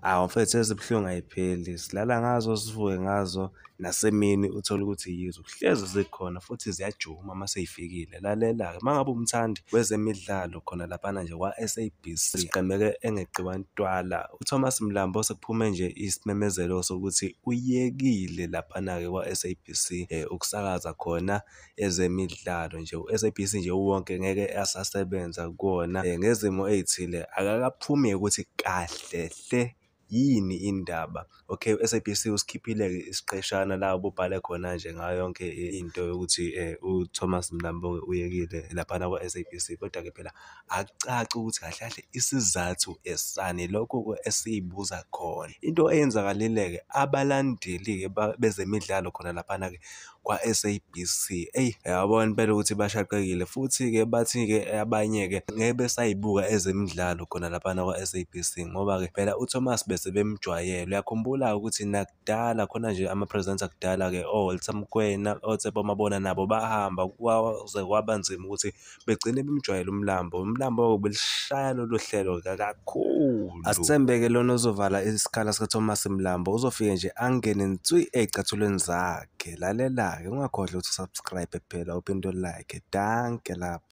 Mfethu ezibuhlungu ay'pheli, silala ngazo sivuke ngazo nasemini uthole ukuthi yizo hlezi zikhona futhi ziyajuma uma sey'fikile. Lalela-ke uma ngabe umthandi wezemidlalo khona laphana nje kwa-SABC sigqemeke engeqiwa ntwala. UThomas Mlambo sekuphume nje isimemezelo sokuthi uyekile laphana-ke kwa-SABC ukusakaza khona ezemidlalo nje. U-SABC nje uwonke ngeke asasebenza kuwona ngezimo ey'thile. Akakaphumi-ke ukuthi kahle hle yini indaba. Okay, u-SABC usikhiphile-ke isiqeshana la ububhale khona nje ngayo yonke into yokuthi uThomas Mlambo uyekile laphana kwa-SABC, kodwa-ke phela akucaci ukuthi kahle kahle isizathu esani lokho esiy'buza khona. Into eyenzakalile-ke abalandeli-ke bezemidlalo khona laphana-ke kwa-SABC uyabona impela ukuthi bashaqekile futhi-ke bathi-ke abanye-ke ngeke besay'buka ezemidlalo khona laphana kwa-SABC ngoba-ke phela uThomas bese bemjwayele. Uyakhumbula ukuthi nakudala khona nje ama-presenter akudala-ke o-Walter Mkwena, oTshepo Mabona nabo bahamba kwaze kwaba nzima ukuthi begcine bemjwayele uMlambo. uMlambo ubelishaya lolu hlelo kakhulu. Asithembe-ke lona ozovala isikhala sikaThomas Mlambo uzofike nje angene nswi ey'cathulweni zakhe. Lalela-ke ungakhohlwa ukuthi usubscribe phela uphinde u-like. Danke lapho.